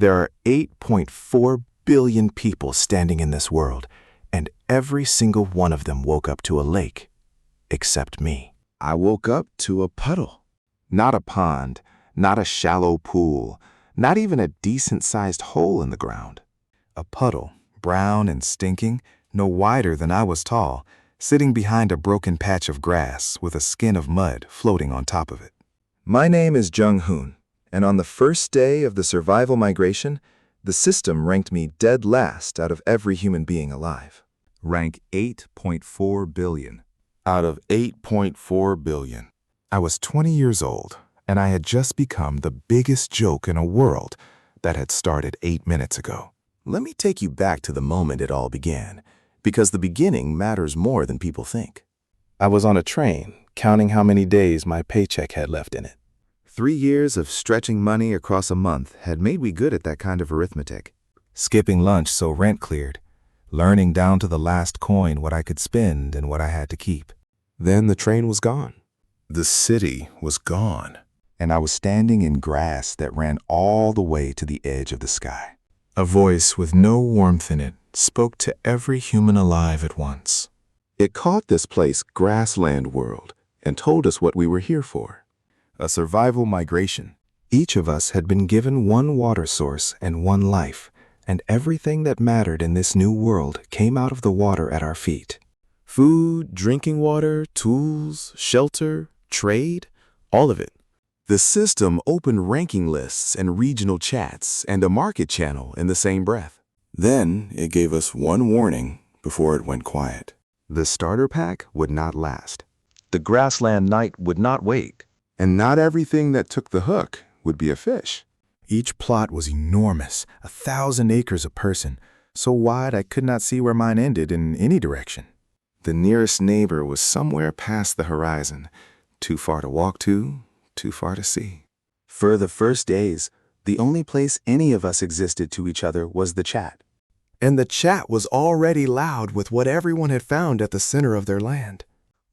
There are 8.4 billion people standing in this world, and every single one of them woke up to a lake, except me. I woke up to a puddle. Not a pond, not a shallow pool, not even a decent-sized hole in the ground. A puddle, brown and stinking, no wider than I was tall, sitting behind a broken patch of grass with a skin of mud floating on top of it. My name is Jang Hun, and on the first day of the survival migration, the system ranked me dead last out of every human being alive. Rank 8.4 billion. Out of 8.4 billion. I was 20 years old, and I had just become the biggest joke in a world that had started 8 minutes ago. Let me take you back to the moment it all began, because the beginning matters more than people think. I was on a train, counting how many days my paycheck had left in it. 3 years of stretching money across a month had made me good at that kind of arithmetic. Skipping lunch so rent cleared, learning down to the last coin what I could spend and what I had to keep. Then the train was gone. The city was gone. And I was standing in grass that ran all the way to the edge of the sky. A voice with no warmth in it spoke to every human alive at once. It called this place Grassland World and told us what we were here for. A survival migration. Each of us had been given one water source and one life, and everything that mattered in this new world came out of the water at our feet. Food, drinking water, tools, shelter, trade, all of it. The system opened ranking lists and regional chats and a market channel in the same breath. Then it gave us one warning before it went quiet. The starter pack would not last. The grassland night would not wait. And not everything that took the hook would be a fish. Each plot was enormous, 1,000 acres a person, so wide I could not see where mine ended in any direction. The nearest neighbor was somewhere past the horizon, too far to walk to, too far to see. For the first days, the only place any of us existed to each other was the chat. And the chat was already loud with what everyone had found at the center of their land.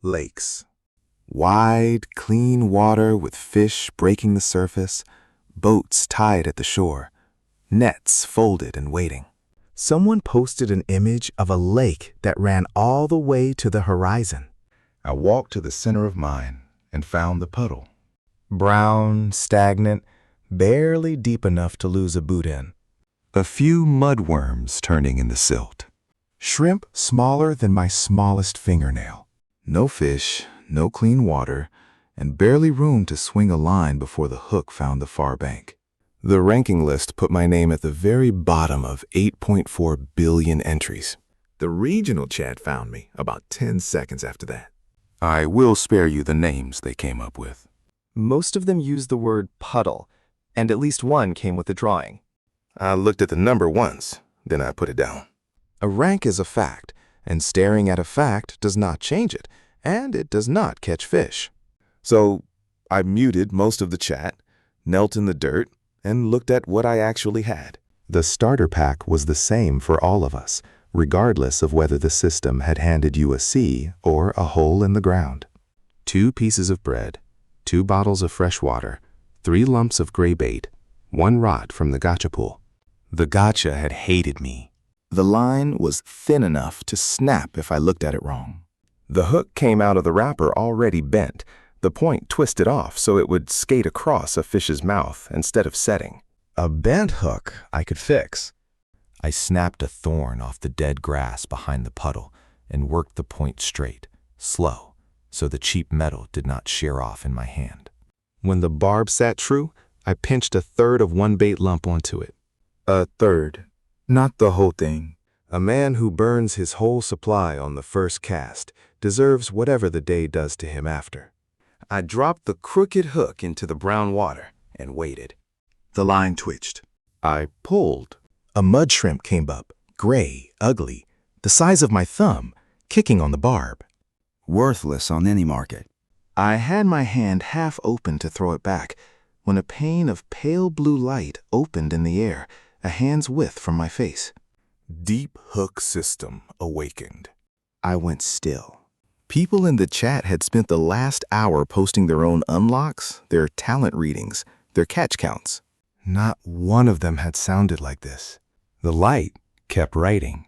Lakes. Wide, clean water with fish breaking the surface, boats tied at the shore, nets folded and waiting. Someone posted an image of a lake that ran all the way to the horizon. I walked to the center of mine and found the puddle. Brown, stagnant, barely deep enough to lose a boot in. A few mudworms turning in the silt. Shrimp smaller than my smallest fingernail. No fish, no clean water, and barely room to swing a line before the hook found the far bank. The ranking list put my name at the very bottom of 8.4 billion entries. The regional chat found me about 10 seconds after that. I will spare you the names they came up with. Most of them used the word puddle, and at least one came with a drawing. I looked at the number once, then I put it down. A rank is a fact, and staring at a fact does not change it, and it does not catch fish. So I muted most of the chat, knelt in the dirt, and looked at what I actually had. The starter pack was the same for all of us, regardless of whether the system had handed you a C or a hole in the ground. 2 pieces of bread, 2 bottles of fresh water, 3 lumps of gray bait, 1 rod from the gotcha pool. The gotcha had hated me. The line was thin enough to snap if I looked at it wrong. The hook came out of the wrapper already bent, the point twisted off so it would skate across a fish's mouth instead of setting. A bent hook I could fix. I snapped a thorn off the dead grass behind the puddle and worked the point straight, slow, so the cheap metal did not shear off in my hand. When the barb sat true, I pinched 1/3 of one bait lump onto it. 1/3, not the whole thing. A man who burns his whole supply on the first cast deserves whatever the day does to him after. I dropped the crooked hook into the brown water and waited. The line twitched. I pulled. A mud shrimp came up, gray, ugly, the size of my thumb, kicking on the barb. Worthless on any market. I had my hand half open to throw it back when a pane of pale blue light opened in the air, a hand's width from my face. Deep hook system awakened. I went still. People in the chat had spent the last hour posting their own unlocks, their talent readings, their catch counts. Not one of them had sounded like this. The light kept writing.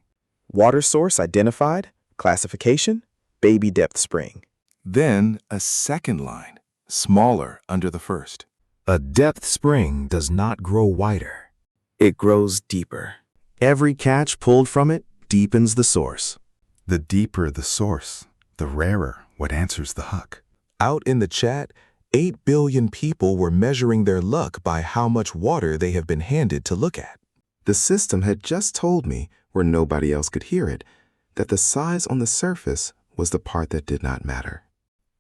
Water source identified. Classification, baby depth spring. Then a second line, smaller under the first. A depth spring does not grow wider. It grows deeper. Every catch pulled from it deepens the source. The deeper the source, the rarer what answers the hook. Out in the chat, 8 billion people were measuring their luck by how much water they have been handed to look at. The system had just told me, where nobody else could hear it, that the size on the surface was the part that did not matter.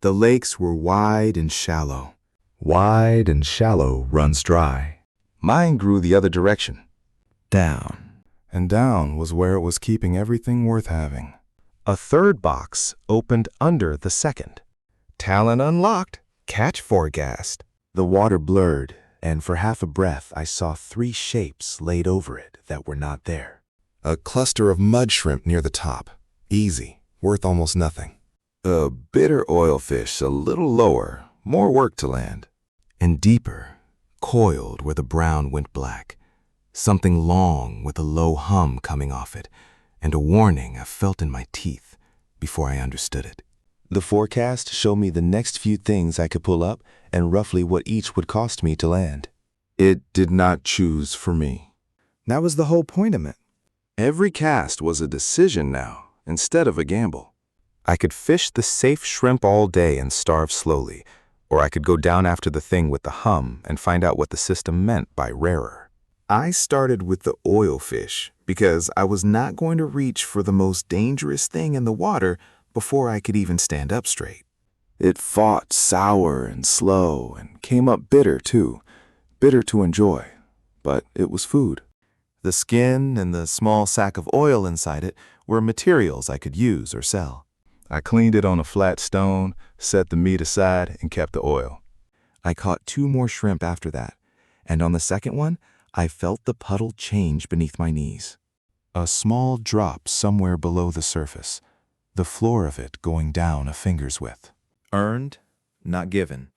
The lakes were wide and shallow. Wide and shallow runs dry. Mine grew the other direction. Down. And down was where it was keeping everything worth having. A third box opened under the second. Talent unlocked. Catch forecast. The water blurred, and for half a breath I saw 3 shapes laid over it that were not there. A cluster of mud shrimp near the top. Easy, worth almost nothing. A bitter oilfish a little lower, more work to land. And deeper, coiled where the brown went black. Something long with a low hum coming off it, and a warning I felt in my teeth before I understood it. The forecast showed me the next few things I could pull up and roughly what each would cost me to land. It did not choose for me. That was the whole point of it. Every cast was a decision now, instead of a gamble. I could fish the safe shrimp all day and starve slowly, or I could go down after the thing with the hum and find out what the system meant by rarer. I started with the oilfish because I was not going to reach for the most dangerous thing in the water before I could even stand up straight. It fought sour and slow and came up bitter too, bitter to enjoy, but it was food. The skin and the small sack of oil inside it were materials I could use or sell. I cleaned it on a flat stone, set the meat aside, and kept the oil. I caught 2 more shrimp after that, and on the second one, I felt the puddle change beneath my knees. A small drop somewhere below the surface, the floor of it going down a finger's width. Earned, not given.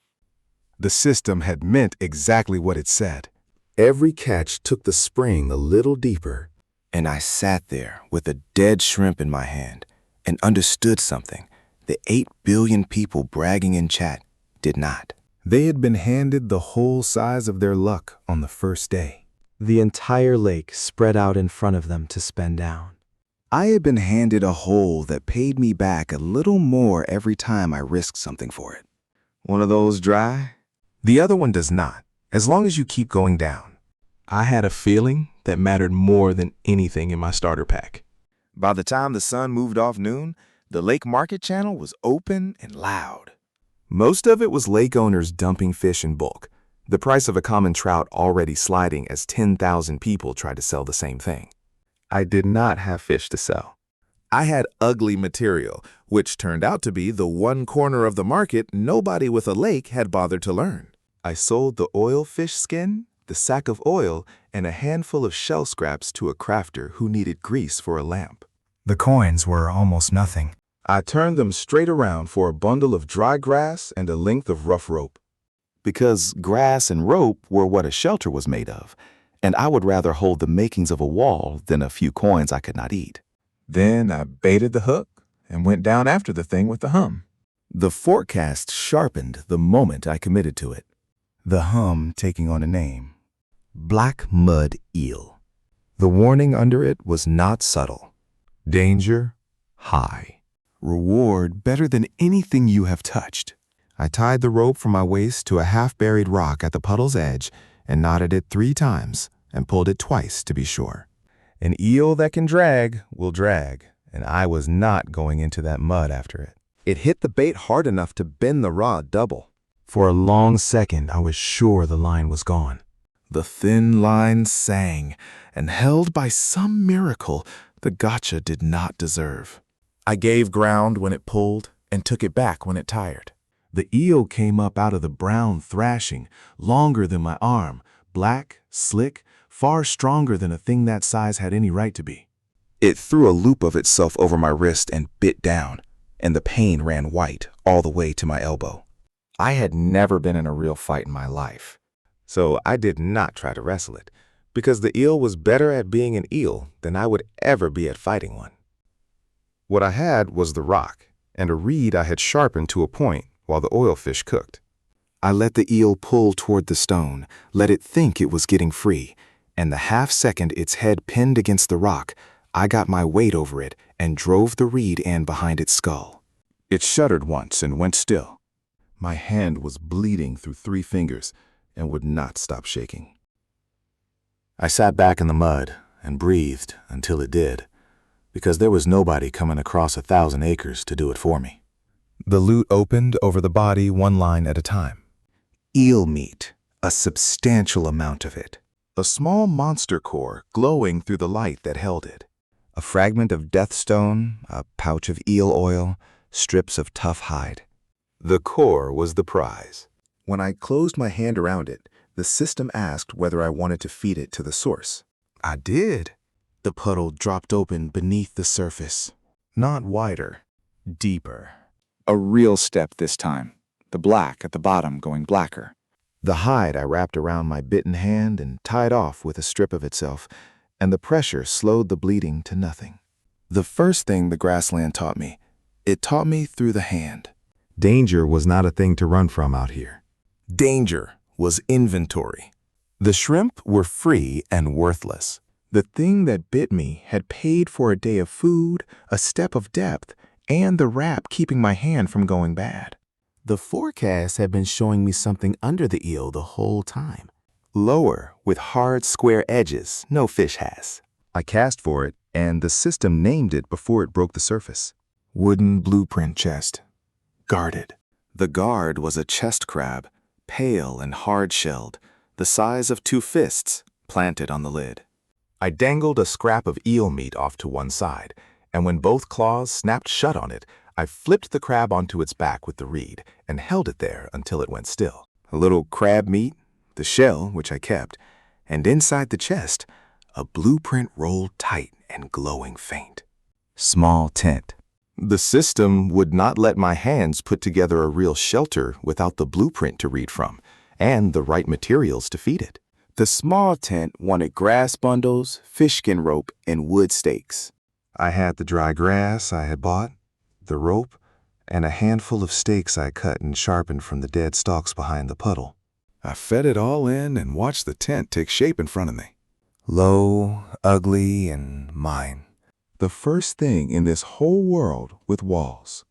The system had meant exactly what it said. Every catch took the spring a little deeper, and I sat there with a dead shrimp in my hand and understood something the 8 billion people bragging in chat did not. They had been handed the whole size of their luck on the first day. The entire lake spread out in front of them to spend down. I had been handed a hole that paid me back a little more every time I risked something for it. One of those dry? The other one does not, as long as you keep going down. I had a feeling that mattered more than anything in my starter pack. By the time the sun moved off noon, the lake market channel was open and loud. Most of it was lake owners dumping fish in bulk, the price of a common trout already sliding as 10,000 people tried to sell the same thing. I did not have fish to sell. I had ugly material, which turned out to be the one corner of the market nobody with a lake had bothered to learn. I sold the oil fish skin, the sack of oil, and a handful of shell scraps to a crafter who needed grease for a lamp. The coins were almost nothing. I turned them straight around for a bundle of dry grass and a length of rough rope. Because grass and rope were what a shelter was made of, and I would rather hold the makings of a wall than a few coins I could not eat. Then I baited the hook and went down after the thing with the hum. The forecast sharpened the moment I committed to it. The hum taking on a name. Black mud eel. The warning under it was not subtle. Danger, high. Reward better than anything you have touched. I tied the rope from my waist to a half-buried rock at the puddle's edge and knotted it 3 times and pulled it twice to be sure. An eel that can drag will drag, and I was not going into that mud after it. It hit the bait hard enough to bend the rod double. For a long second, I was sure the line was gone. The thin line sang, and held by some miracle the gotcha did not deserve. I gave ground when it pulled and took it back when it tired. The eel came up out of the brown thrashing, longer than my arm, black, slick, far stronger than a thing that size had any right to be. It threw a loop of itself over my wrist and bit down, and the pain ran white all the way to my elbow. I had never been in a real fight in my life. So I did not try to wrestle it, because the eel was better at being an eel than I would ever be at fighting one. What I had was the rock and a reed I had sharpened to a point while the oilfish cooked. I let the eel pull toward the stone, let it think it was getting free, and the half-second its head pinned against the rock, I got my weight over it and drove the reed in behind its skull. It shuddered once and went still. My hand was bleeding through 3 fingers and would not stop shaking. I sat back in the mud and breathed until it did, because there was nobody coming across 1,000 acres to do it for me. The loot opened over the body 1 line at a time. Eel meat, a substantial amount of it. A small monster core glowing through the light that held it. A fragment of deathstone, a pouch of eel oil, strips of tough hide. The core was the prize. When I closed my hand around it, the system asked whether I wanted to feed it to the source. I did. The puddle dropped open beneath the surface. Not wider, deeper. A real step this time, the black at the bottom going blacker. The hide I wrapped around my bitten hand and tied off with a strip of itself, and the pressure slowed the bleeding to nothing. The first thing the grassland taught me, it taught me through the hand. Danger was not a thing to run from out here. Danger was inventory. The shrimp were free and worthless. The thing that bit me had paid for a day of food, a step of depth, and the wrap keeping my hand from going bad. The forecast had been showing me something under the eel the whole time. Lower, with hard, square edges no fish has. I cast for it, and the system named it before it broke the surface. Wooden blueprint chest. Guarded. The guard was a chest crab, pale and hard-shelled, the size of 2 fists, planted on the lid. I dangled a scrap of eel meat off to one side, and when both claws snapped shut on it, I flipped the crab onto its back with the reed and held it there until it went still. A little crab meat, the shell, which I kept, and inside the chest, a blueprint rolled tight and glowing faint. Small tent. The system would not let my hands put together a real shelter without the blueprint to read from, and the right materials to feed it. The small tent wanted grass bundles, fish skin rope, and wood stakes. I had the dry grass I had bought, the rope, and a handful of stakes I cut and sharpened from the dead stalks behind the puddle. I fed it all in and watched the tent take shape in front of me. Low, ugly, and mine. The first thing in this whole world with walls.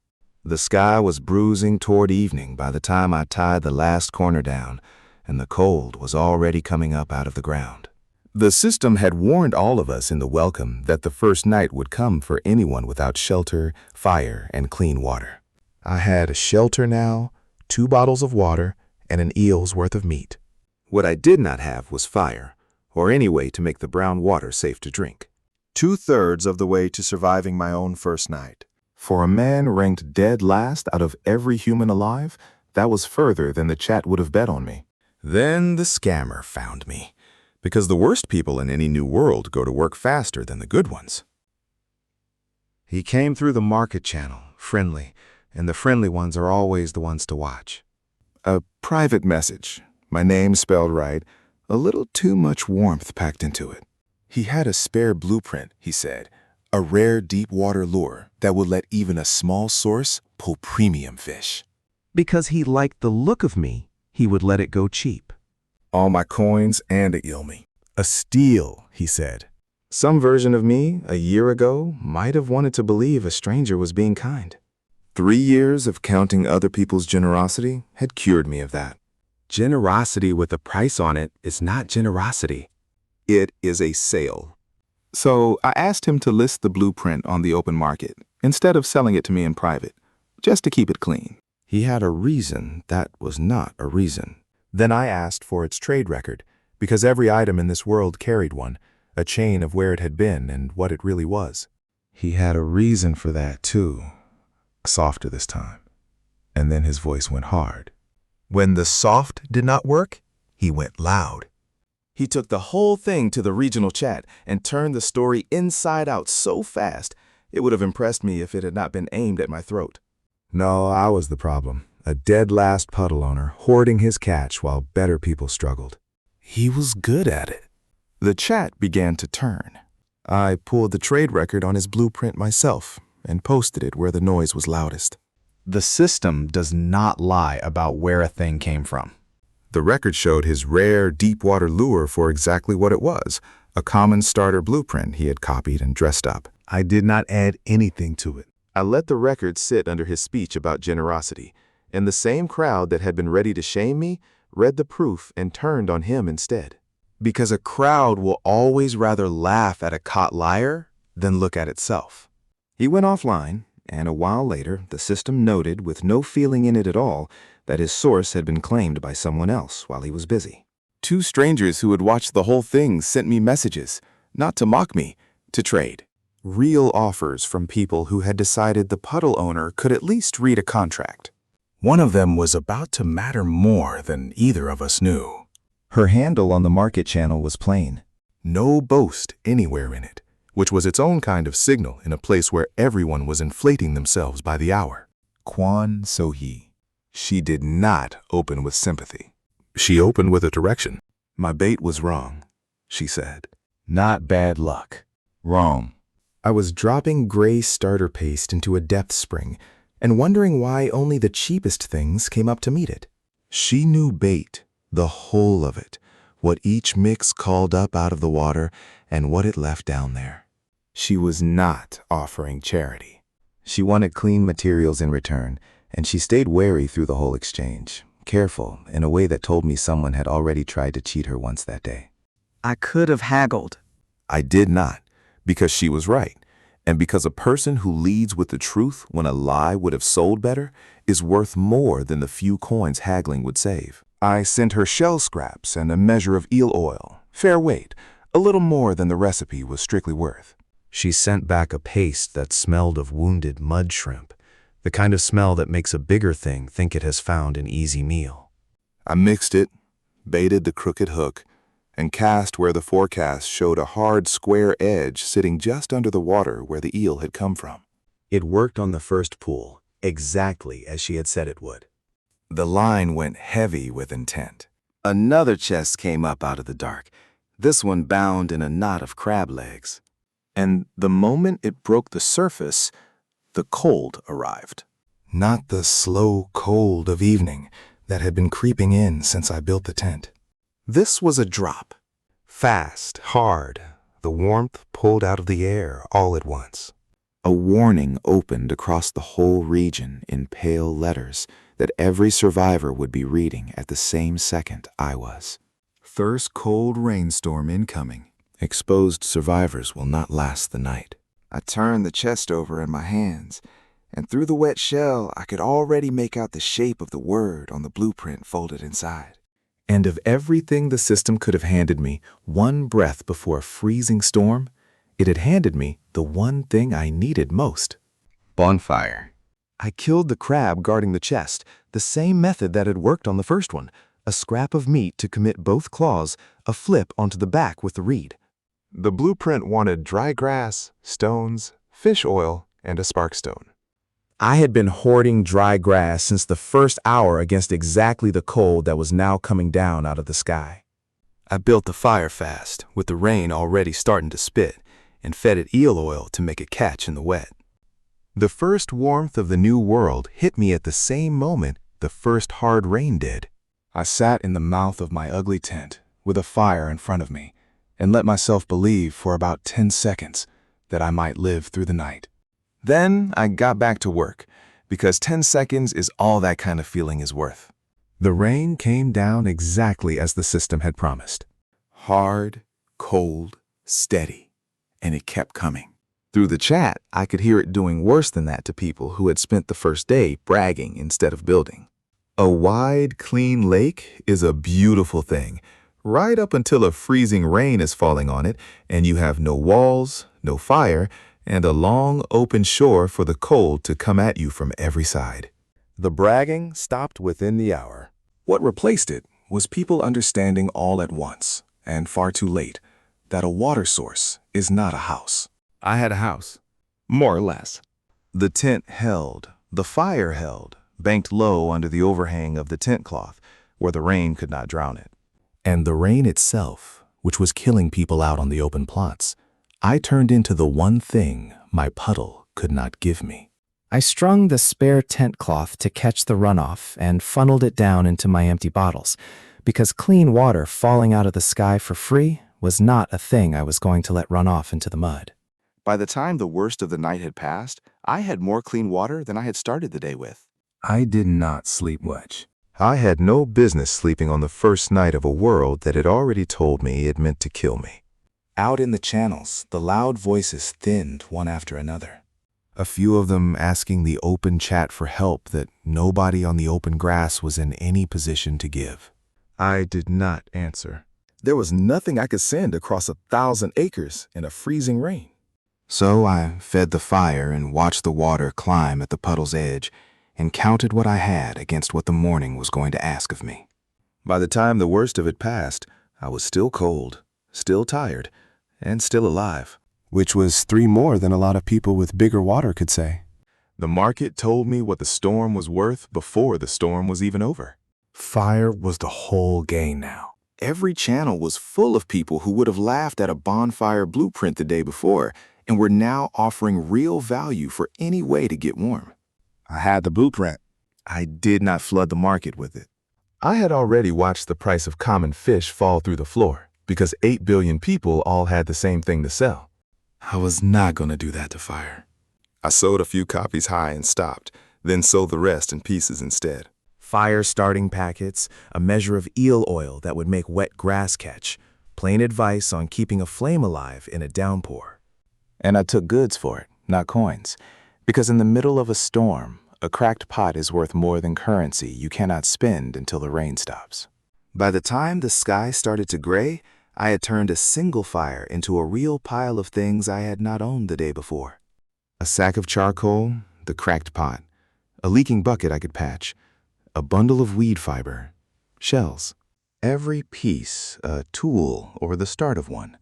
The sky was bruising toward evening by the time I tied the last corner down, and the cold was already coming up out of the ground. The system had warned all of us in the welcome that the first night would come for anyone without shelter, fire, and clean water. I had a shelter now, 2 bottles of water, and an eel's worth of meat. What I did not have was fire, or any way to make the brown water safe to drink. 2/3 of the way to surviving my own first night. For a man ranked dead last out of every human alive, that was further than the chat would have bet on me. Then the scammer found me, because the worst people in any new world go to work faster than the good ones. He came through the market channel, friendly, and the friendly ones are always the ones to watch. A private message, my name spelled right, a little too much warmth packed into it. He had a spare blueprint, he said, a rare deep water lure that would let even a small source pull premium fish. Because he liked the look of me, he would let it go cheap. All my coins and a eel meat. A steal, he said. Some version of me, a year ago, might have wanted to believe a stranger was being kind. 3 years of counting other people's generosity had cured me of that. Generosity with a price on it is not generosity. It is a sale. So I asked him to list the blueprint on the open market, instead of selling it to me in private, just to keep it clean. He had a reason that was not a reason. Then I asked for its trade record, because every item in this world carried one, a chain of where it had been and what it really was. He had a reason for that, too. Softer this time. And then his voice went hard. When the soft did not work, he went loud. He took the whole thing to the regional chat and turned the story inside out so fast, it would have impressed me if it had not been aimed at my throat. No, I was the problem. A dead last puddle owner hoarding his catch while better people struggled. He was good at it. The chat began to turn. I pulled the trade record on his blueprint myself and posted it where the noise was loudest. The system does not lie about where a thing came from. The record showed his rare deep-water lure for exactly what it was, a common starter blueprint he had copied and dressed up. I did not add anything to it. I let the record sit under his speech about generosity, and the same crowd that had been ready to shame me read the proof and turned on him instead. Because a crowd will always rather laugh at a caught liar than look at itself. He went offline, and a while later, the system noted, with no feeling in it at all, that his source had been claimed by someone else while he was busy. 2 strangers who had watched the whole thing sent me messages, not to mock me, to trade. Real offers from people who had decided the puddle owner could at least read a contract. One of them was about to matter more than either of us knew. Her handle on the market channel was plain. No boast anywhere in it, which was its own kind of signal in a place where everyone was inflating themselves by the hour. Kwon So-hee. She did not open with sympathy. She opened with a direction. My bait was wrong, she said. Not bad luck. Wrong. I was dropping gray starter paste into a depth spring and wondering why only the cheapest things came up to meet it. She knew bait, the whole of it, what each mix called up out of the water and what it left down there. She was not offering charity. She wanted clean materials in return, and she stayed wary through the whole exchange, careful in a way that told me someone had already tried to cheat her once that day. I could have haggled. I did not, because she was right, and because a person who leads with the truth when a lie would have sold better is worth more than the few coins haggling would save. I sent her shell scraps and a measure of eel oil, fair weight, a little more than the recipe was strictly worth. She sent back a paste that smelled of wounded mud shrimp, the kind of smell that makes a bigger thing think it has found an easy meal. I mixed it, baited the crooked hook, and cast where the forecast showed a hard square edge sitting just under the water where the eel had come from. It worked on the first pull, exactly as she had said it would. The line went heavy with intent. Another chest came up out of the dark, this one bound in a knot of crab legs. And the moment it broke the surface, the cold arrived. Not the slow cold of evening that had been creeping in since I built the tent. This was a drop. Fast, hard, the warmth pulled out of the air all at once. A warning opened across the whole region in pale letters that every survivor would be reading at the same second I was. First cold rainstorm incoming. Exposed survivors will not last the night. I turned the chest over in my hands, and through the wet shell I could already make out the shape of the word on the blueprint folded inside. And of everything the system could have handed me one breath before a freezing storm, it had handed me the one thing I needed most. Bonfire. I killed the crab guarding the chest, the same method that had worked on the first one, a scrap of meat to commit both claws, a flip onto the back with the reed. The blueprint wanted dry grass, stones, fish oil, and a sparkstone. I had been hoarding dry grass since the first hour against exactly the cold that was now coming down out of the sky. I built the fire fast, with the rain already starting to spit, and fed it eel oil to make it catch in the wet. The first warmth of the new world hit me at the same moment the first hard rain did. I sat in the mouth of my ugly tent, with a fire in front of me, and let myself believe for about 10 seconds that I might live through the night. Then I got back to work, because 10 seconds is all that kind of feeling is worth. The rain came down exactly as the system had promised. Hard, cold, steady, and it kept coming. Through the chat, I could hear it doing worse than that to people who had spent the first day bragging instead of building. A wide, clean lake is a beautiful thing, right up until a freezing rain is falling on it and you have no walls, no fire, and a long open shore for the cold to come at you from every side. The bragging stopped within the hour. What replaced it was people understanding all at once, and far too late, that a water source is not a house. I had a house, more or less. The tent held, the fire held, banked low under the overhang of the tent cloth, where the rain could not drown it. And the rain itself, which was killing people out on the open plots, I turned into the one thing my puddle could not give me. I strung the spare tent cloth to catch the runoff and funneled it down into my empty bottles, because clean water falling out of the sky for free was not a thing I was going to let run off into the mud. By the time the worst of the night had passed, I had more clean water than I had started the day with. I did not sleep much. I had no business sleeping on the first night of a world that had already told me it meant to kill me. Out in the channels, the loud voices thinned one after another. A few of them asking the open chat for help that nobody on the open grass was in any position to give. I did not answer. There was nothing I could send across 1,000 acres in a freezing rain. So I fed the fire and watched the water climb at the puddle's edge and counted what I had against what the morning was going to ask of me. By the time the worst of it passed, I was still cold, still tired, and still alive. Which was 3 more than a lot of people with bigger water could say. The market told me what the storm was worth before the storm was even over. Fire was the whole game now. Every channel was full of people who would have laughed at a bonfire blueprint the day before and were now offering real value for any way to get warm. I had the blueprint. I did not flood the market with it. I had already watched the price of common fish fall through the floor because 8 billion people all had the same thing to sell. I was not going to do that to fire. I sold a few copies high and stopped, then sold the rest in pieces instead. Fire starting packets, a measure of eel oil that would make wet grass catch, plain advice on keeping a flame alive in a downpour. And I took goods for it, not coins, because in the middle of a storm, a cracked pot is worth more than currency you cannot spend until the rain stops. By the time the sky started to gray, I had turned a single fire into a real pile of things I had not owned the day before. A sack of charcoal, the cracked pot, a leaking bucket I could patch, a bundle of weed fiber, shells. Every piece a tool or the start of one.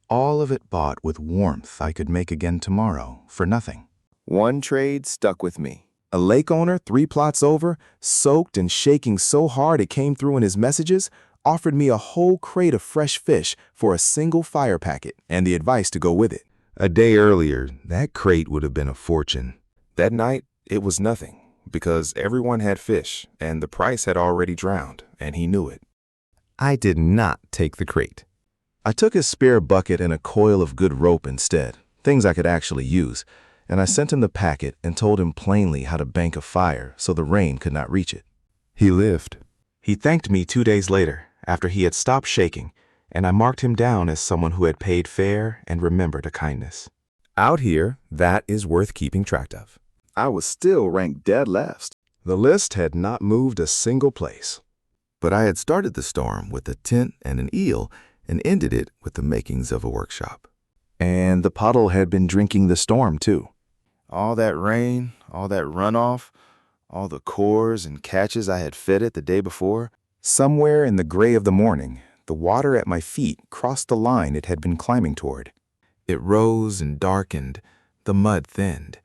All of it bought with warmth I could make again tomorrow for nothing. One trade stuck with me. A lake owner 3 plots over, soaked and shaking so hard it came through in his messages, offered me a whole crate of fresh fish for a single fire packet and the advice to go with it. A day earlier, that crate would have been a fortune. That night, it was nothing, because everyone had fish and the price had already drowned, and he knew it. I did not take the crate. I took his spare bucket and a coil of good rope instead, things I could actually use, and I sent him the packet and told him plainly how to bank a fire so the rain could not reach it. He lived. He thanked me 2 days later, after he had stopped shaking, and I marked him down as someone who had paid fair and remembered a kindness. Out here, that is worth keeping track of. I was still ranked dead last. The list had not moved a single place. But I had started the storm with a tent and an eel and ended it with the makings of a workshop. And the puddle had been drinking the storm, too. All that rain, all that runoff, all the cores and catches I had fed it the day before, somewhere in the gray of the morning, the water at my feet crossed the line it had been climbing toward. It rose and darkened, the mud thinned,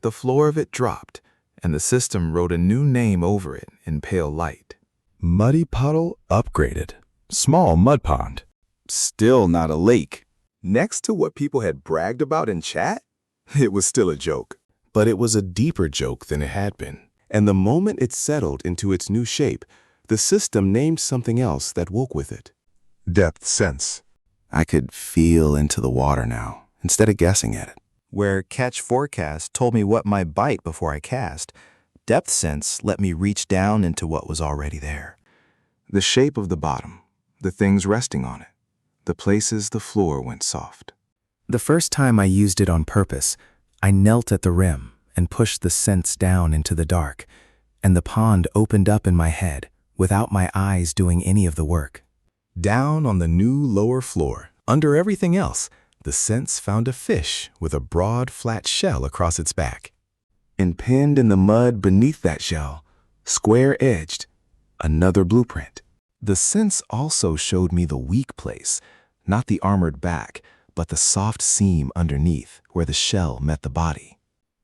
the floor of it dropped, and the system wrote a new name over it in pale light. Muddy puddle upgraded. Small mud pond. Still not a lake. Next to what people had bragged about in chat, it was still a joke. But it was a deeper joke than it had been. And the moment it settled into its new shape, the system named something else that woke with it. Depth sense. I could feel into the water now, instead of guessing at it. Where catch forecast told me what might bite before I cast, depth sense let me reach down into what was already there. The shape of the bottom, the things resting on it, the places the floor went soft. The first time I used it on purpose, I knelt at the rim and pushed the sense down into the dark, and the pond opened up in my head without my eyes doing any of the work. Down on the new lower floor, under everything else, the sense found a fish with a broad, flat shell across its back. And pinned in the mud beneath that shell, square-edged, another blueprint. The sense also showed me the weak place, not the armored back, but the soft seam underneath where the shell met the body.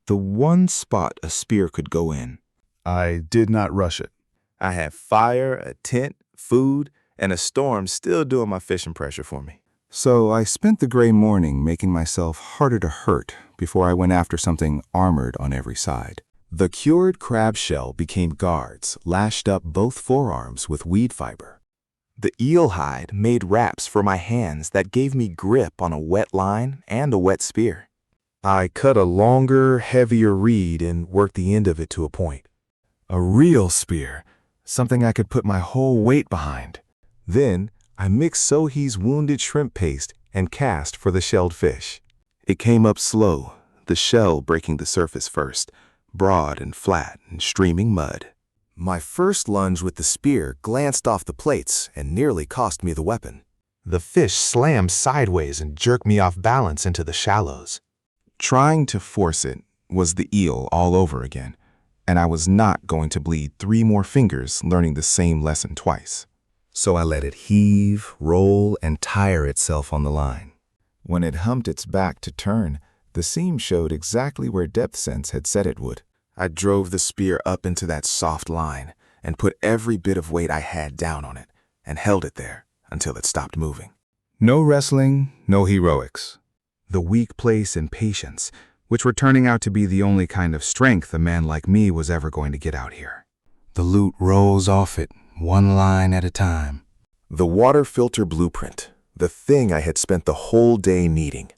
The one spot a spear could go in. I did not rush it. I had fire, a tent, food, and a storm still doing my fishing pressure for me. So I spent the gray morning making myself harder to hurt before I went after something armored on every side. The cured crab shell became guards, lashed up both forearms with weed fiber. The eel hide made wraps for my hands that gave me grip on a wet line and a wet spear. I cut a longer, heavier reed and worked the end of it to a point. A real spear, something I could put my whole weight behind. Then I mixed Sohi's wounded shrimp paste and cast for the shelled fish. It came up slow, the shell breaking the surface first, broad and flat and streaming mud. My first lunge with the spear glanced off the plates and nearly cost me the weapon. The fish slammed sideways and jerked me off balance into the shallows. Trying to force it was the eel all over again, and I was not going to bleed 3 more fingers learning the same lesson twice. So I let it heave, roll, and tire itself on the line. When it humped its back to turn, the seam showed exactly where depth sense had said it would. I drove the spear up into that soft line and put every bit of weight I had down on it and held it there until it stopped moving. No wrestling, no heroics. The weak place and patience, which were turning out to be the only kind of strength a man like me was ever going to get out here. The loot rolls off it, one line at a time. The water filter blueprint, the thing I had spent the whole day needing.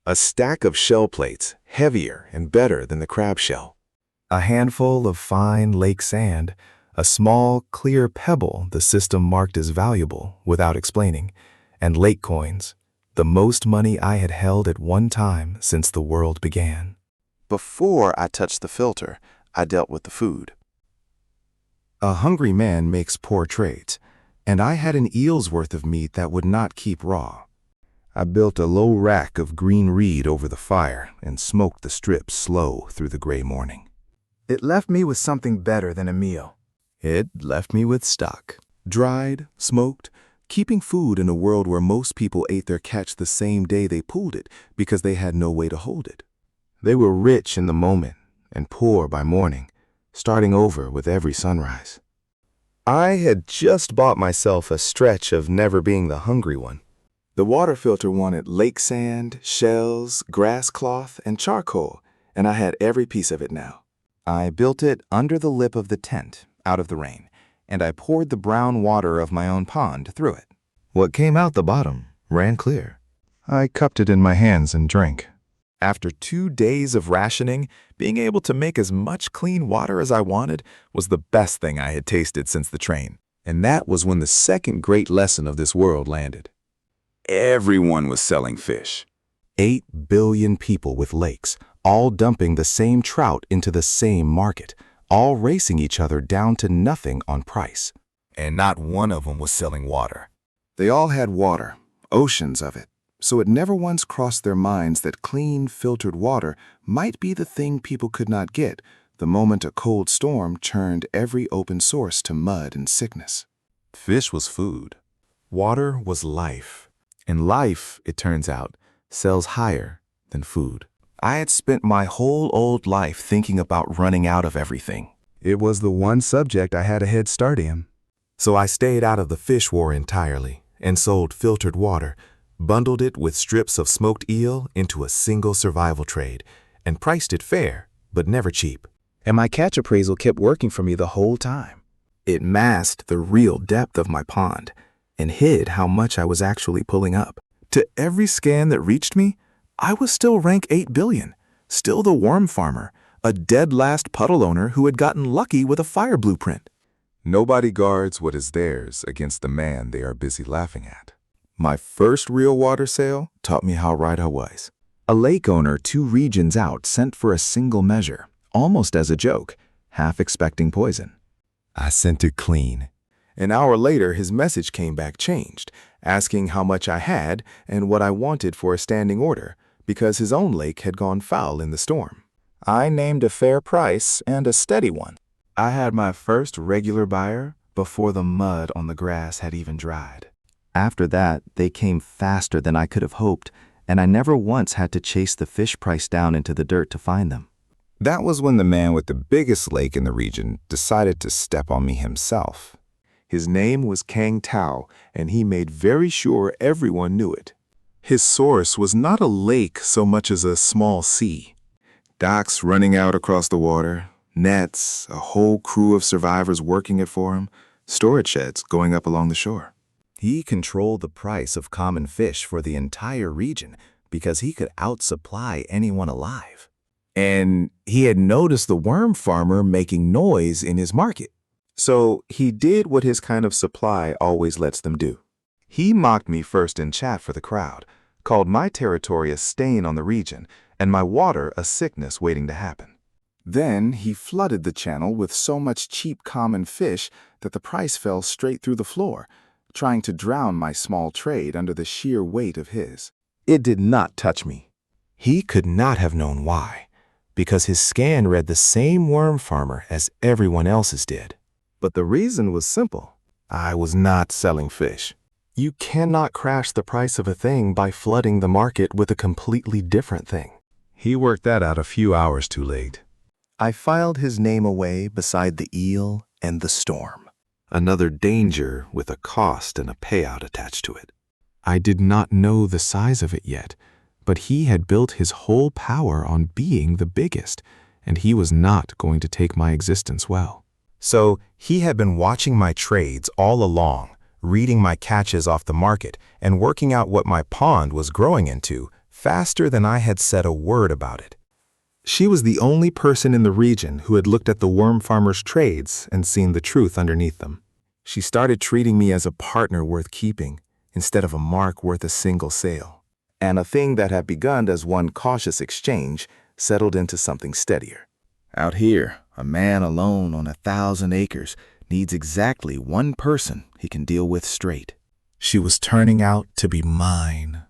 A stack of shell plates, heavier and better than the crab shell. A handful of fine lake sand, a small, clear pebble the system marked as valuable without explaining, and lake coins, the most money I had held at one time since the world began. Before I touched the filter, I dealt with the food. A hungry man makes poor trades, and I had an eel's worth of meat that would not keep raw. I built a low rack of green reed over the fire and smoked the strips slow through the gray morning. It left me with something better than a meal. It left me with stock. Dried, smoked, keeping food in a world where most people ate their catch the same day they pulled it because they had no way to hold it. They were rich in the moment and poor by morning, starting over with every sunrise. I had just bought myself a stretch of never being the hungry one. The water filter wanted lake sand, shells, grass cloth, and charcoal, and I had every piece of it now. I built it under the lip of the tent, out of the rain, and I poured the brown water of my own pond through it. What came out the bottom ran clear. I cupped it in my hands and drank. After 2 days of rationing, being able to make as much clean water as I wanted was the best thing I had tasted since the train. And that was when the second great lesson of this world landed. Everyone was selling fish. 8 billion people with lakes, all dumping the same trout into the same market, all racing each other down to nothing on price. And not one of them was selling water. They all had water, oceans of it. So it never once crossed their minds that clean, filtered water might be the thing people could not get the moment a cold storm churned every open source to mud and sickness. Fish was food. Water was life. And life, it turns out, sells higher than food. I had spent my whole old life thinking about running out of everything. It was the one subject I had a head start in. So I stayed out of the fish war entirely and sold filtered water, bundled it with strips of smoked eel into a single survival trade, and priced it fair, but never cheap. And my catch appraisal kept working for me the whole time. It masked the real depth of my pond and hid how much I was actually pulling up. To every scan that reached me, I was still rank 8 billion, still the worm farmer, a dead last puddle owner who had gotten lucky with a fire blueprint. Nobody guards what is theirs against the man they are busy laughing at. My first real water sale taught me how right I was. A lake owner 2 regions out sent for a single measure, almost as a joke, half expecting poison. I sent it clean. An hour later, his message came back changed, asking how much I had and what I wanted for a standing order, because his own lake had gone foul in the storm. I named a fair price and a steady one. I had my first regular buyer before the mud on the grass had even dried. After that, they came faster than I could have hoped, and I never once had to chase the fish price down into the dirt to find them. That was when the man with the biggest lake in the region decided to step on me himself. His name was Kang Teao, and he made very sure everyone knew it. His source was not a lake so much as a small sea. Docks running out across the water, nets, a whole crew of survivors working it for him, storage sheds going up along the shore. He controlled the price of common fish for the entire region because he could outsupply anyone alive. And he had noticed the worm farmer making noise in his market. So he did what his kind of supply always lets them do. He mocked me first in chat for the crowd, called my territory a stain on the region, and my water a sickness waiting to happen. Then he flooded the channel with so much cheap common fish that the price fell straight through the floor, trying to drown my small trade under the sheer weight of his. It did not touch me. He could not have known why, because his scan read the same worm farmer as everyone else's did. But the reason was simple. I was not selling fish. You cannot crash the price of a thing by flooding the market with a completely different thing. He worked that out a few hours too late. I filed his name away beside the eel and the storm. Another danger with a cost and a payout attached to it. I did not know the size of it yet, but he had built his whole power on being the biggest, and he was not going to take my existence well. So he had been watching my trades all along, reading my catches off the market, and working out what my pond was growing into faster than I had said a word about it. She was the only person in the region who had looked at the worm farmer's trades and seen the truth underneath them. She started treating me as a partner worth keeping, instead of a mark worth a single sale. And a thing that had begun as one cautious exchange settled into something steadier. Out here, a man alone on 1,000 acres needs exactly one person he can deal with straight. She was turning out to be mine.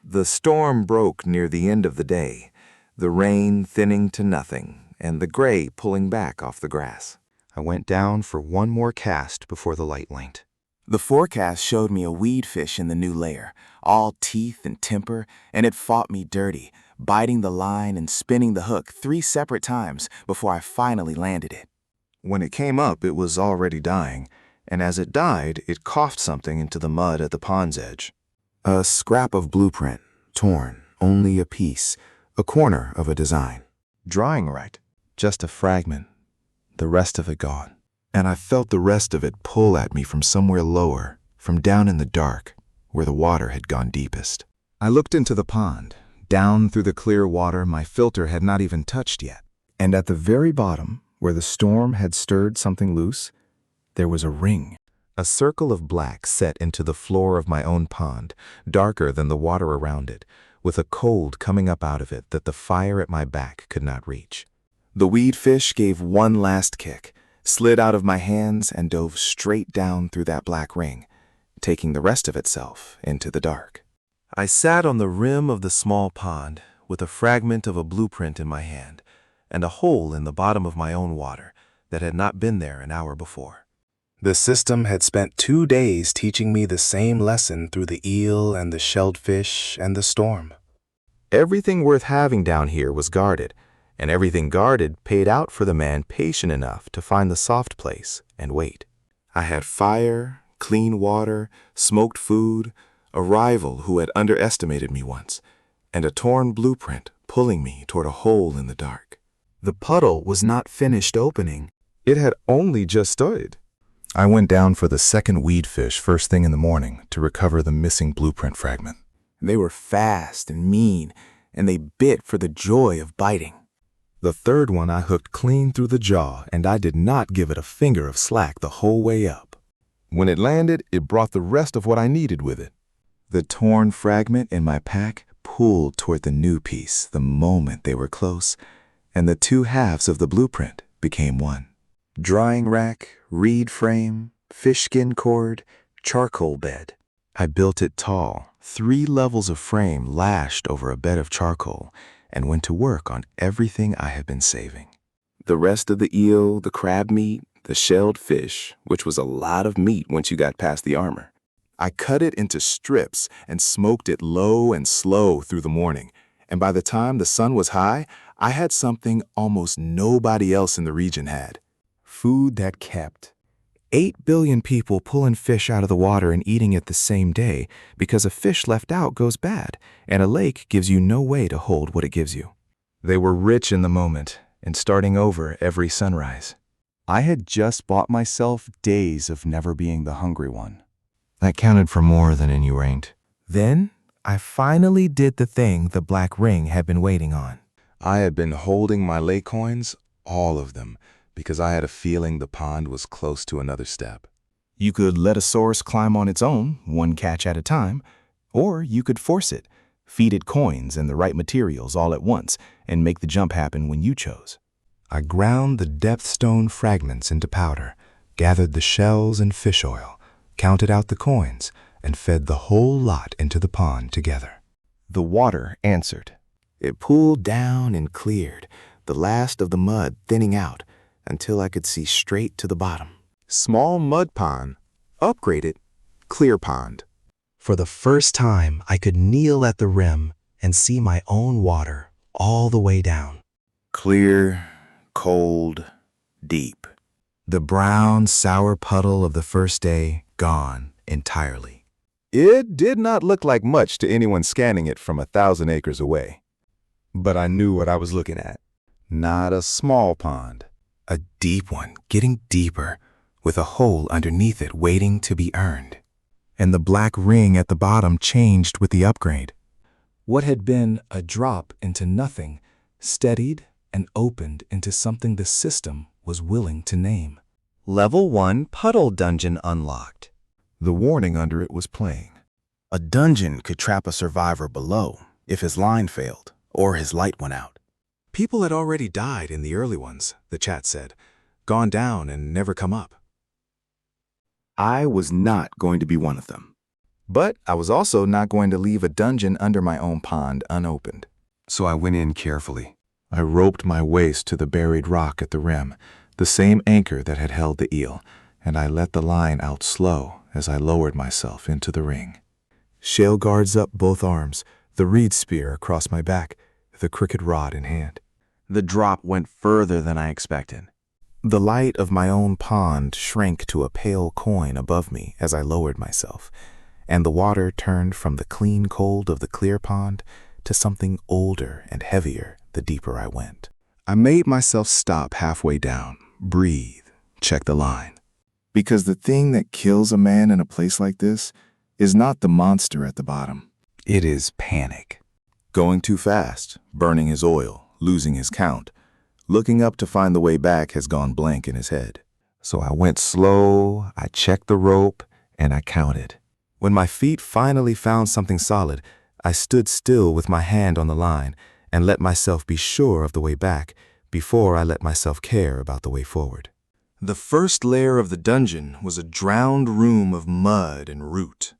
The storm broke near the end of the day, the rain thinning to nothing, and the gray pulling back off the grass. I went down for one more cast before the light winked. The forecast showed me a weed fish in the new layer, all teeth and temper, and it fought me dirty, biting the line and spinning the hook 3 separate times before I finally landed it. When it came up, it was already dying, and as it died, it coughed something into the mud at the pond's edge. A scrap of blueprint, torn, only a piece, a corner of a design. Drawing right, just a fragment, the rest of it gone. And I felt the rest of it pull at me from somewhere lower, from down in the dark, where the water had gone deepest. I looked into the pond, down through the clear water my filter had not even touched yet. And at the very bottom, where the storm had stirred something loose, there was a ring. A circle of black set into the floor of my own pond, darker than the water around it, with a cold coming up out of it that the fire at my back could not reach. The weed fish gave one last kick, slid out of my hands, and dove straight down through that black ring, taking the rest of itself into the dark. I sat on the rim of the small pond with a fragment of a blueprint in my hand and a hole in the bottom of my own water that had not been there an hour before. The system had spent 2 days teaching me the same lesson through the eel and the shelled fish and the storm. Everything worth having down here was guarded, and everything guarded paid out for the man patient enough to find the soft place and wait. I had fire, clean water, smoked food, a rival who had underestimated me once, and a torn blueprint pulling me toward a hole in the dark. The puddle was not finished opening. It had only just started. I went down for the second weed fish first thing in the morning to recover the missing blueprint fragment. They were fast and mean, and they bit for the joy of biting. The third one I hooked clean through the jaw, and I did not give it a finger of slack the whole way up. When it landed, it brought the rest of what I needed with it. The torn fragment in my pack pulled toward the new piece the moment they were close, and the 2 halves of the blueprint became one. Drying rack, reed frame, fish skin cord, charcoal bed. I built it tall, 3 levels of frame lashed over a bed of charcoal, and went to work on everything I had been saving. The rest of the eel, the crab meat, the shelled fish, which was a lot of meat once you got past the armor. I cut it into strips and smoked it low and slow through the morning, and by the time the sun was high, I had something almost nobody else in the region had. Food that kept. 8 billion people pulling fish out of the water and eating it the same day because a fish left out goes bad, and a lake gives you no way to hold what it gives you. They were rich in the moment and starting over every sunrise. I had just bought myself days of never being the hungry one. That counted for more than in you ain't. Then I finally did the thing the black ring had been waiting on. I had been holding my lake coins, all of them, because I had a feeling the pond was close to another step. You could let a source climb on its own, one catch at a time, or you could force it, feed it coins and the right materials all at once, and make the jump happen when you chose. I ground the depth stone fragments into powder, gathered the shells and fish oil, counted out the coins, and fed the whole lot into the pond together. The water answered. It pooled down and cleared, the last of the mud thinning out, until I could see straight to the bottom. Small mud pond, upgraded, clear pond. For the first time, I could kneel at the rim and see my own water all the way down. Clear, cold, deep. The brown, sour puddle of the first day gone entirely. It did not look like much to anyone scanning it from 1,000 acres away. But I knew what I was looking at. Not a small pond. A deep one, getting deeper, with a hole underneath it waiting to be earned. And the black ring at the bottom changed with the upgrade. What had been a drop into nothing steadied and opened into something the system was willing to name. Level 1 puddle dungeon unlocked. The warning under it was playing. A dungeon could trap a survivor below if his line failed or his light went out. People had already died in the early ones, the chat said, gone down and never come up. I was not going to be one of them. But I was also not going to leave a dungeon under my own pond unopened. So I went in carefully. I roped my waist to the buried rock at the rim, the same anchor that had held the eel, and I let the line out slow as I lowered myself into the ring. Shale guards up both arms, the reed spear across my back, the crooked rod in hand. The drop went further than I expected. The light of my own pond shrank to a pale coin above me as I lowered myself, and the water turned from the clean cold of the clear pond to something older and heavier the deeper I went. I made myself stop halfway down, breathe, check the line. Because the thing that kills a man in a place like this is not the monster at the bottom. It is panic. Going too fast, burning his oil, losing his count. Looking up to find the way back has gone blank in his head. So I went slow, I checked the rope, and I counted. When my feet finally found something solid, I stood still with my hand on the line and let myself be sure of the way back before I let myself care about the way forward. The first layer of the dungeon was a drowned room of mud and root.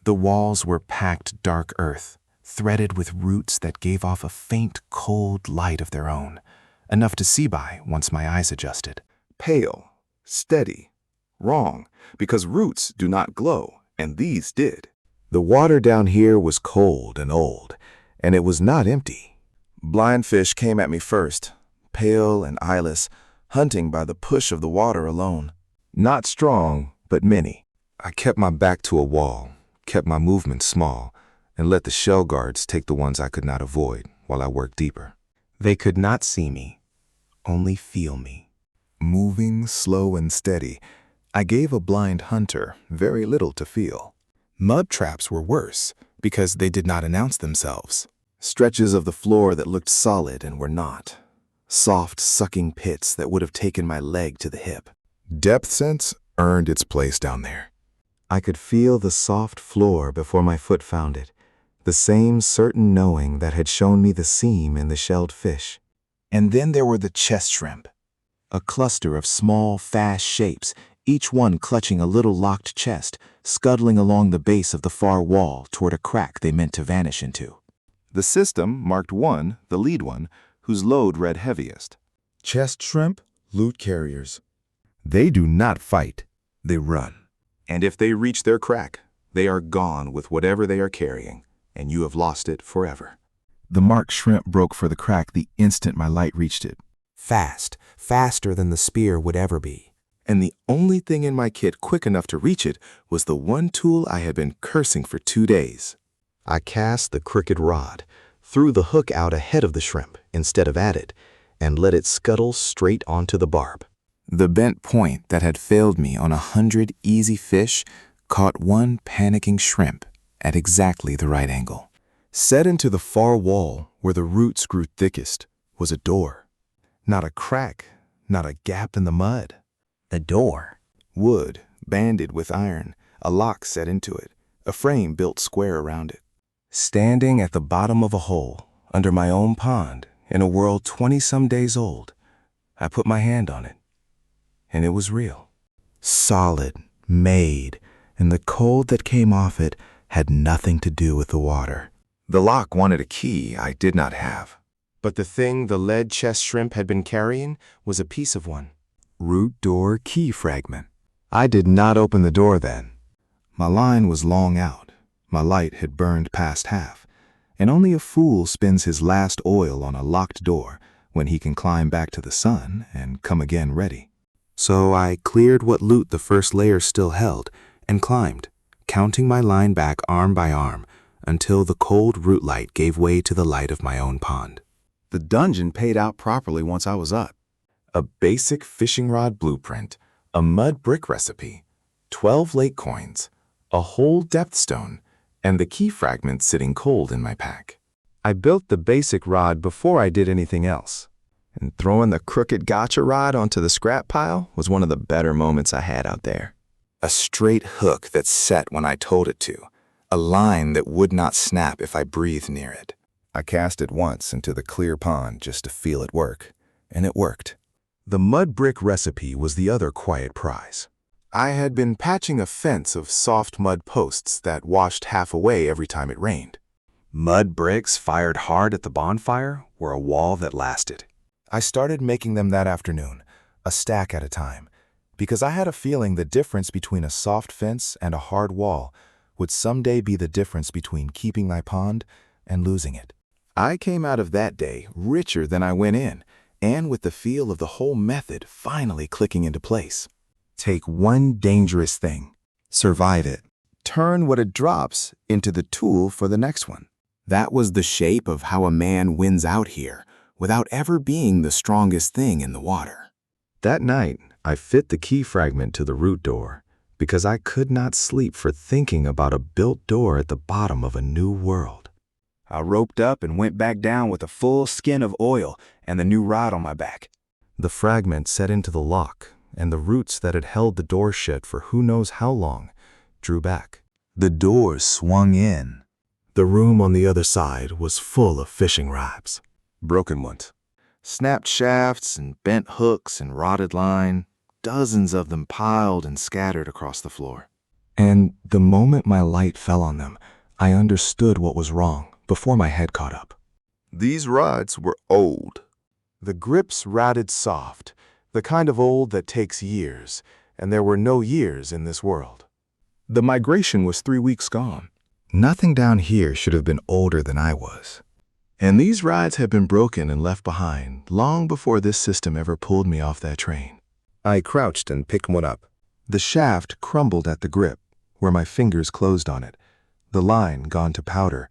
The walls were packed dark earth, threaded with roots that gave off a faint, cold light of their own, enough to see by once my eyes adjusted. Pale, steady, wrong, because roots do not glow, and these did. The water down here was cold and old, and it was not empty. Blind fish came at me first, pale and eyeless, hunting by the push of the water alone. Not strong, but many. I kept my back to a wall, kept my movement small, and let the shell guards take the ones I could not avoid while I worked deeper. They could not see me, only feel me. Moving slow and steady, I gave a blind hunter very little to feel. Mud traps were worse because they did not announce themselves. Stretches of the floor that looked solid and were not. Soft, sucking pits that would have taken my leg to the hip. Depth sense earned its place down there. I could feel the soft floor before my foot found it, the same certain knowing that had shown me the seam in the shelled fish. And then there were the chest shrimp. A cluster of small, fast shapes, each one clutching a little locked chest, scuttling along the base of the far wall toward a crack they meant to vanish into. The system marked one, the lead one, whose load read heaviest. Chest shrimp, loot carriers. They do not fight, they run. And if they reach their crack, they are gone with whatever they are carrying, and you have lost it forever. The marked shrimp broke for the crack the instant my light reached it. Fast, faster than the spear would ever be. and the only thing in my kit quick enough to reach it was the one tool I had been cursing for 2 days. I cast the crooked rod, threw the hook out ahead of the shrimp instead of at it, and let it scuttle straight onto the barb. The bent point that had failed me on 100 easy fish caught one panicking shrimp at exactly the right angle. Set into the far wall, where the roots grew thickest, was a door. Not a crack, not a gap in the mud. The door. Wood, banded with iron, a lock set into it, a frame built square around it. Standing at the bottom of a hole, under my own pond, in a world 20-some days old, I put my hand on it, and it was real. Solid, made, and the cold that came off it had nothing to do with the water. The lock wanted a key I did not have. But the thing the lead chest shrimp had been carrying was a piece of one. Root door key fragment. I did not open the door then. My line was long out. My light had burned past half, and only a fool spends his last oil on a locked door when he can climb back to the sun and come again ready. So I cleared what loot the first layer still held and climbed, counting my line back arm by arm until the cold root light gave way to the light of my own pond. The dungeon paid out properly once I was up. A basic fishing rod blueprint, a mud brick recipe, 12 lake coins, a whole depth stone, and the key fragment sitting cold in my pack. I built the basic rod before I did anything else. And throwing the crooked gotcha rod onto the scrap pile was one of the better moments I had out there. A straight hook that set when I told it to, a line that would not snap if I breathed near it. I cast it once into the clear pond just to feel it work, and it worked. The mud brick recipe was the other quiet prize. I had been patching a fence of soft mud posts that washed half away every time it rained. Mud bricks fired hard at the bonfire were a wall that lasted. I started making them that afternoon, a stack at a time, because I had a feeling the difference between a soft fence and a hard wall would someday be the difference between keeping my pond and losing it. I came out of that day richer than I went in, and with the feel of the whole method finally clicking into place. Take one dangerous thing, survive it, turn what it drops into the tool for the next one. That was the shape of how a man wins out here, without ever being the strongest thing in the water. That night, I fit the key fragment to the root door because I could not sleep for thinking about a built door at the bottom of a new world. I roped up and went back down with a full skin of oil and the new rod on my back. The fragment set into the lock, and the roots that had held the door shut for who knows how long drew back. The door swung in. The room on the other side was full of fishing rods. Broken ones. Snapped shafts and bent hooks and rotted line, dozens of them piled and scattered across the floor. And the moment my light fell on them, I understood what was wrong before my head caught up. These rods were old. The grips ratted soft, the kind of old that takes years, and there were no years in this world. The migration was 3 weeks gone. Nothing down here should have been older than I was. And these rods had been broken and left behind long before this system ever pulled me off that train. I crouched and picked one up. The shaft crumbled at the grip, where my fingers closed on it, the line gone to powder,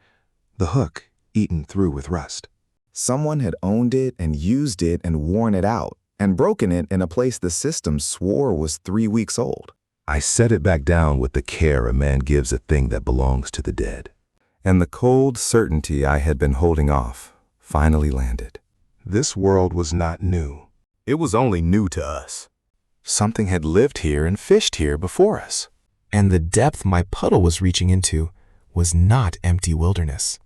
the hook eaten through with rust. Someone had owned it and used it and worn it out and broken it in a place the system swore was 3 weeks old. I set it back down with the care a man gives a thing that belongs to the dead. And the cold certainty I had been holding off finally landed. This world was not new. It was only new to us. Something had lived here and fished here before us. And the depth my puddle was reaching into was not empty wilderness.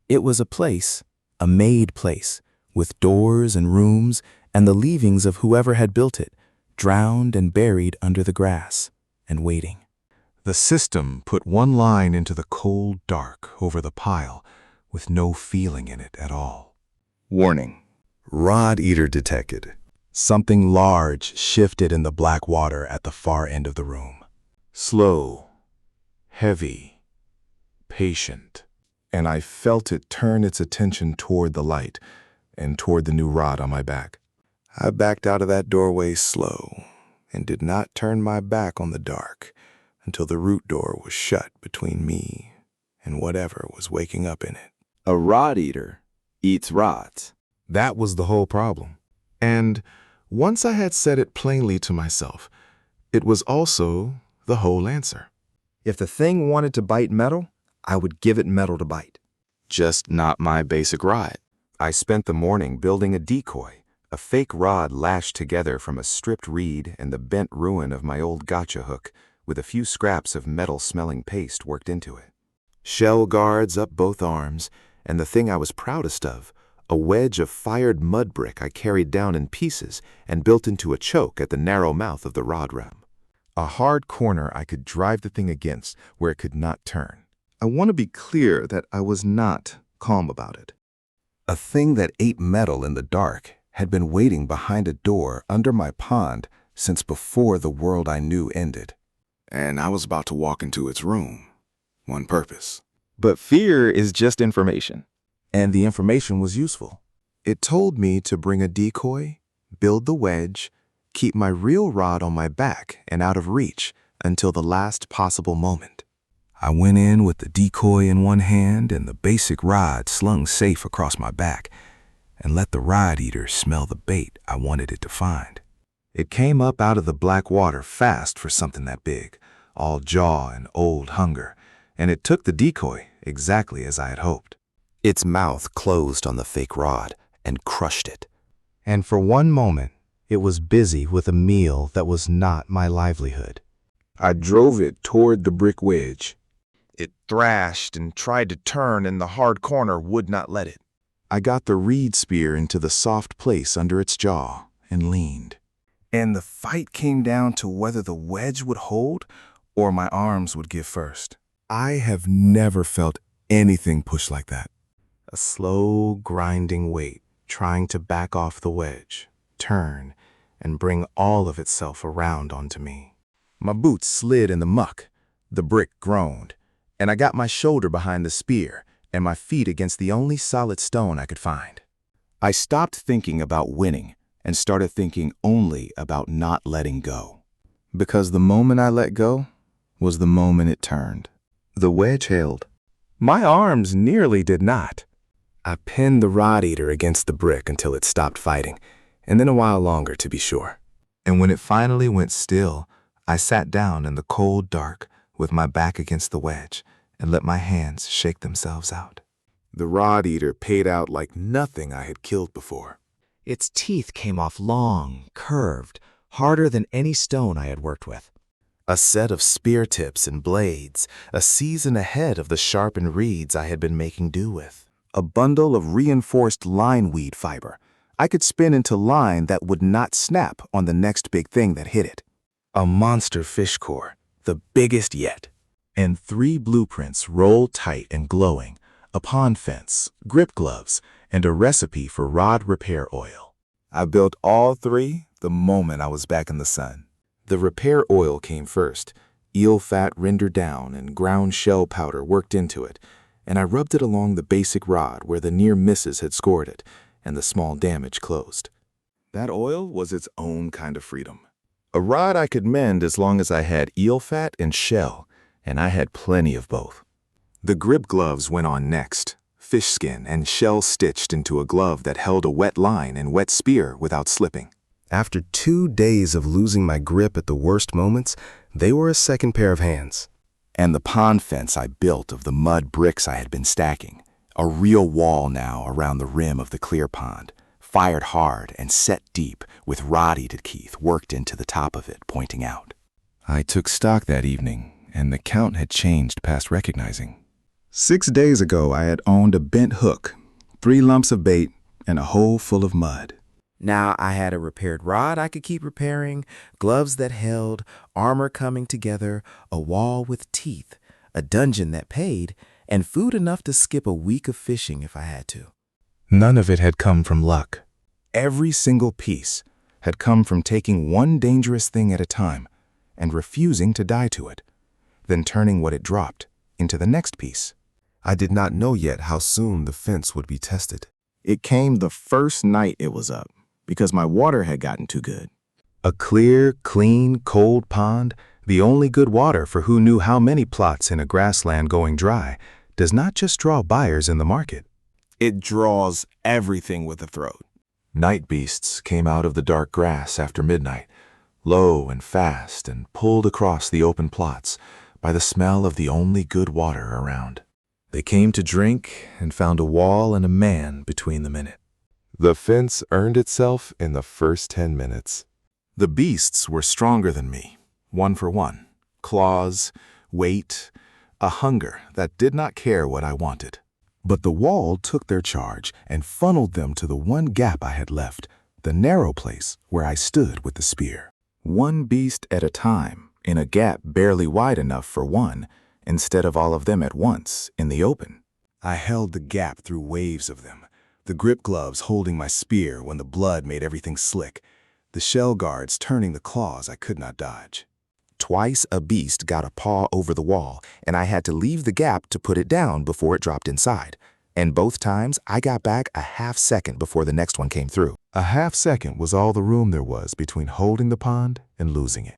It was a place, a made place, with doors and rooms and the leavings of whoever had built it, drowned and buried under the grass and waiting. The system put one line into the cold dark over the pile with no feeling in it at all. Warning. Rod eater detected. Something large shifted in the black water at the far end of the room. Slow, heavy, patient. And I felt it turn its attention toward the light and toward the new rod on my back. I backed out of that doorway slow and did not turn my back on the dark until the root door was shut between me and whatever was waking up in it. A rod eater eats rods. That was the whole problem. And once I had said it plainly to myself, it was also the whole answer. If the thing wanted to bite metal, I would give it metal to bite. Just not my basic rod. I spent the morning building a decoy, a fake rod lashed together from a stripped reed and the bent ruin of my old gotcha hook, with a few scraps of metal-smelling paste worked into it. Shell guards up both arms, and the thing I was proudest of, a wedge of fired mud brick I carried down in pieces and built into a choke at the narrow mouth of the rod rim. A hard corner I could drive the thing against where it could not turn. I want to be clear that I was not calm about it. A thing that ate metal in the dark had been waiting behind a door under my pond since before the world I knew ended. And I was about to walk into its room. One purpose. But fear is just information. And the information was useful. It told me to bring a decoy, build the wedge, keep my real rod on my back and out of reach until the last possible moment. I went in with the decoy in one hand and the basic rod slung safe across my back, and let the rod eater smell the bait I wanted it to find. It came up out of the black water fast for something that big, all jaw and old hunger, and it took the decoy exactly as I had hoped. Its mouth closed on the fake rod and crushed it. And for one moment, it was busy with a meal that was not my livelihood. I drove it toward the brick wedge. It thrashed and tried to turn, and the hard corner would not let it. I got the reed spear into the soft place under its jaw and leaned. And the fight came down to whether the wedge would hold or my arms would give first. I have never felt anything push like that. A slow, grinding weight trying to back off the wedge, turn, and bring all of itself around onto me. My boots slid in the muck, the brick groaned, and I got my shoulder behind the spear and my feet against the only solid stone I could find. I stopped thinking about winning and started thinking only about not letting go. Because the moment I let go was the moment it turned. The wedge held. My arms nearly did not. I pinned the rod eater against the brick until it stopped fighting, and then a while longer to be sure. And when it finally went still, I sat down in the cold dark with my back against the wedge and let my hands shake themselves out. The rod eater paid out like nothing I had killed before. Its teeth came off long, curved, harder than any stone I had worked with. A set of spear tips and blades, a season ahead of the sharpened reeds I had been making do with. A bundle of reinforced lineweed fiber I could spin into line that would not snap on the next big thing that hit it. A monster fish core, the biggest yet. And 3 blueprints rolled tight and glowing, a pond fence, grip gloves, and a recipe for rod repair oil. I built all 3 the moment I was back in the sun. The repair oil came first, eel fat rendered down and ground shell powder worked into it, and I rubbed it along the basic rod where the near misses had scored it, and the small damage closed. That oil was its own kind of freedom. A rod I could mend as long as I had eel fat and shell, and I had plenty of both. The grip gloves went on next, fish skin and shell stitched into a glove that held a wet line and wet spear without slipping. After 2 days of losing my grip at the worst moments, they were a second pair of hands. And the pond fence I built of the mud bricks I had been stacking, a real wall now around the rim of the clear pond, fired hard and set deep with rod-eated teeth worked into the top of it, pointing out. I took stock that evening, and the count had changed past recognizing. 6 days ago I had owned a bent hook, 3 lumps of bait, and a hole full of mud. Now I had a repaired rod I could keep repairing, gloves that held, armor coming together, a wall with teeth, a dungeon that paid, and food enough to skip a week of fishing if I had to. None of it had come from luck. Every single piece had come from taking one dangerous thing at a time and refusing to die to it, then turning what it dropped into the next piece. I did not know yet how soon the fence would be tested. It came the first night it was up, because my water had gotten too good. A clear, clean, cold pond, the only good water for who knew how many plots in a grassland going dry, does not just draw buyers in the market. It draws everything with a throat. Night beasts came out of the dark grass after midnight, low and fast, and pulled across the open plots by the smell of the only good water around. They came to drink and found a wall and a man between them in it. The fence earned itself in the first 10 minutes. The beasts were stronger than me, one for one. Claws, weight, a hunger that did not care what I wanted. But the wall took their charge and funneled them to the one gap I had left, the narrow place where I stood with the spear. One beast at a time, in a gap barely wide enough for one, instead of all of them at once in the open. I held the gap through waves of them, the grip gloves holding my spear when the blood made everything slick, the shell guards turning the claws I could not dodge. Twice a beast got a paw over the wall, and I had to leave the gap to put it down before it dropped inside. And both times, I got back a half second before the next one came through. A half second was all the room there was between holding the pond and losing it.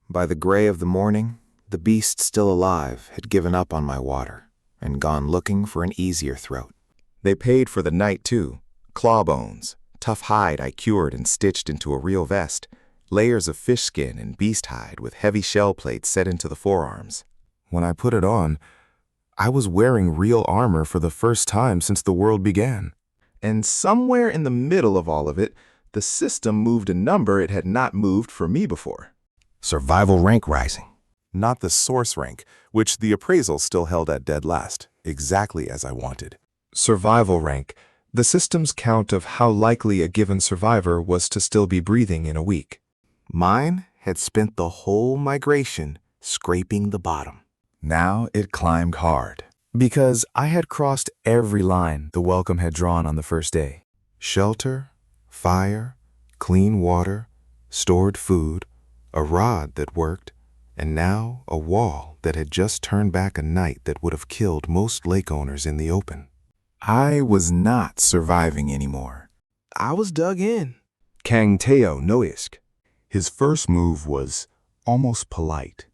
By the gray of the morning, the beast still alive had given up on my water and gone looking for an easier throat. They paid for the night, too. Claw bones, tough hide I cured and stitched into a real vest, layers of fish skin and beast hide with heavy shell plates set into the forearms. When I put it on, I was wearing real armor for the first time since the world began. And somewhere in the middle of all of it, the system moved a number it had not moved for me before. Survival rank rising. Not the source rank, which the appraisal still held at dead last, exactly as I wanted. Survival rank, the system's count of how likely a given survivor was to still be breathing in a week. Mine had spent the whole migration scraping the bottom. Now it climbed hard, because I had crossed every line the welcome had drawn on the first day. Shelter, fire, clean water, stored food, a rod that worked, and now a wall that had just turned back a night that would have killed most lake owners in the open. I was not surviving anymore. I was dug in. Kang Teao noticed. His first move was almost polite.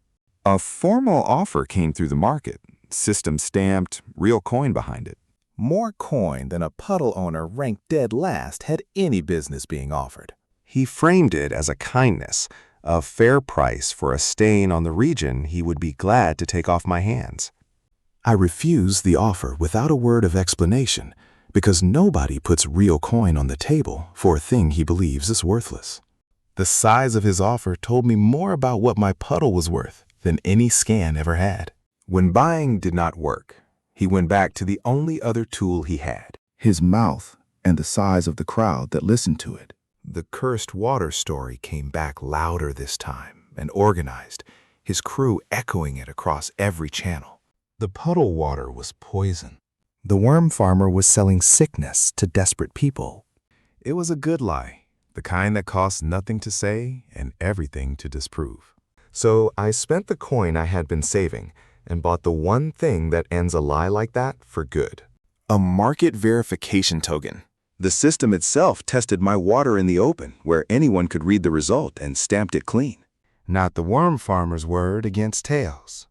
A formal offer came through the market, system stamped, real coin behind it. More coin than a puddle owner ranked dead last had any business being offered. He framed it as a kindness, a fair price for a stain on the region he would be glad to take off my hands. I refused the offer without a word of explanation, because nobody puts real coin on the table for a thing he believes is worthless. The size of his offer told me more about what my puddle was worth than any scan ever had. When buying did not work, he went back to the only other tool he had. His mouth and the size of the crowd that listened to it. The cursed water story came back louder this time and organized, his crew echoing it across every channel. The puddle water was poison. The worm farmer was selling sickness to desperate people. It was a good lie, the kind that costs nothing to say and everything to disprove. So I spent the coin I had been saving and bought the one thing that ends a lie like that for good. A market verification token. The system itself tested my water in the open, where anyone could read the result and stamped it clean. Not the worm farmer's word against Teao's.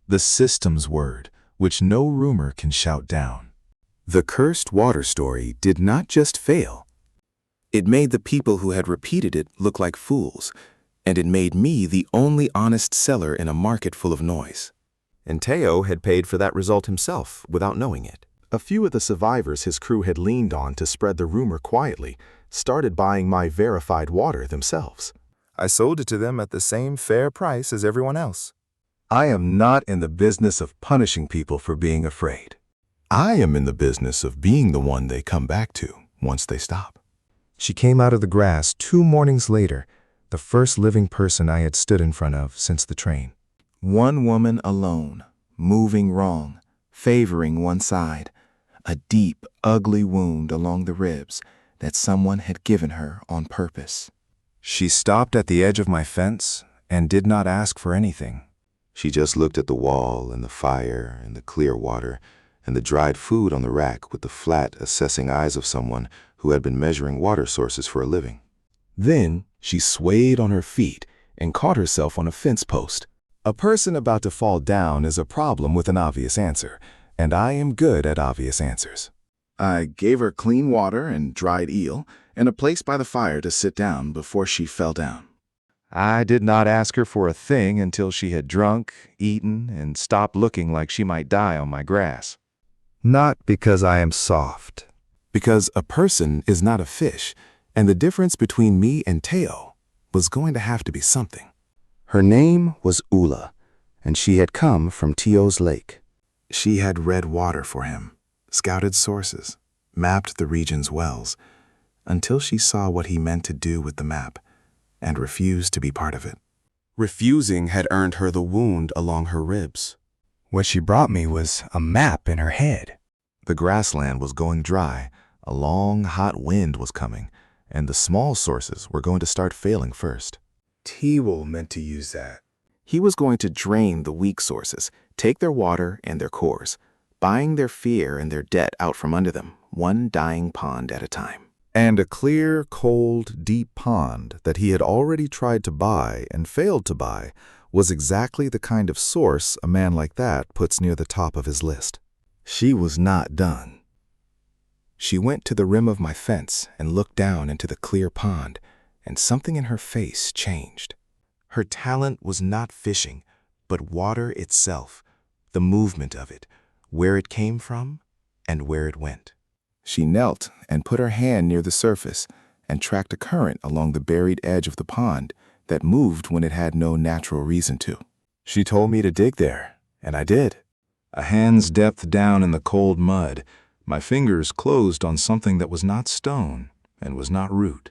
The system's word, which no rumor can shout down. The cursed water story did not just fail. It made the people who had repeated it look like fools, and it made me the only honest seller in a market full of noise. And Teao had paid for that result himself without knowing it. A few of the survivors his crew had leaned on to spread the rumor quietly started buying my verified water themselves. I sold it to them at the same fair price as everyone else. I am not in the business of punishing people for being afraid. I am in the business of being the one they come back to once they stop. She came out of the grass 2 mornings later, the first living person I had stood in front of since the train. One woman alone, moving wrong, favoring one side. A deep, ugly wound along the ribs that someone had given her on purpose. She stopped at the edge of my fence and did not ask for anything. She just looked at the wall and the fire and the clear water and the dried food on the rack with the flat, assessing eyes of someone who had been measuring water sources for a living. Then she swayed on her feet and caught herself on a fence post. A person about to fall down is a problem with an obvious answer, and I am good at obvious answers. I gave her clean water and dried eel and a place by the fire to sit down before she fell down. I did not ask her for a thing until she had drunk, eaten, and stopped looking like she might die on my grass. Not because I am soft. Because a person is not a fish, and the difference between me and Teao was going to have to be something. Her name was Ula, and she had come from Teo's lake. She had read water for him, scouted sources, mapped the region's wells, until she saw what he meant to do with the map, and refused to be part of it. Refusing had earned her the wound along her ribs. What she brought me was a map in her head. The grassland was going dry, a long, hot wind was coming, and the small sources were going to start failing first. Teal meant to use that. He was going to drain the weak sources, take their water and their cores, buying their fear and their debt out from under them, one dying pond at a time. And a clear, cold, deep pond that he had already tried to buy and failed to buy was exactly the kind of source a man like that puts near the top of his list. She was not done. She went to the rim of my fence and looked down into the clear pond, and something in her face changed. Her talent was not fishing, but water itself, the movement of it, where it came from and where it went. She knelt and put her hand near the surface and tracked a current along the buried edge of the pond that moved when it had no natural reason to. She told me to dig there, and I did. A hand's depth down in the cold mud, my fingers closed on something that was not stone and was not root.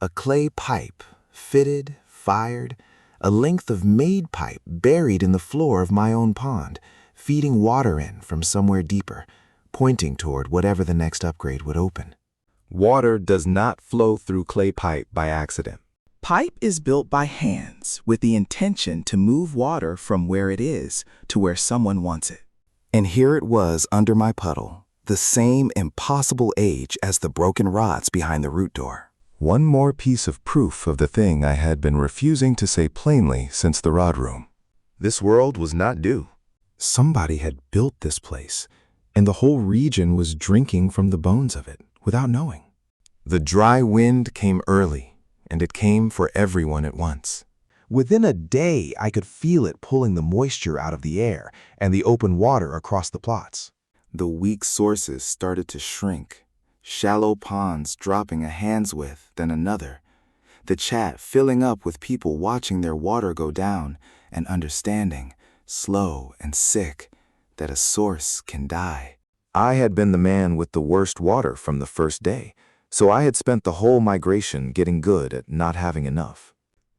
A clay pipe, fitted, fired, a length of made pipe buried in the floor of my own pond, feeding water in from somewhere deeper, pointing toward whatever the next upgrade would open. Water does not flow through clay pipe by accident. Pipe is built by hands with the intention to move water from where it is to where someone wants it. And here it was under my puddle, the same impossible age as the broken rods behind the root door. One more piece of proof of the thing I had been refusing to say plainly since the rod room. This world was not due. Somebody had built this place, and the whole region was drinking from the bones of it without knowing. The dry wind came early, and it came for everyone at once. Within a day, I could feel it pulling the moisture out of the air and the open water across the plots. The weak sources started to shrink, shallow ponds dropping a hand's width, then another, the chat filling up with people watching their water go down and understanding, slow and sick, that a source can die. I had been the man with the worst water from the first day, so I had spent the whole migration getting good at not having enough.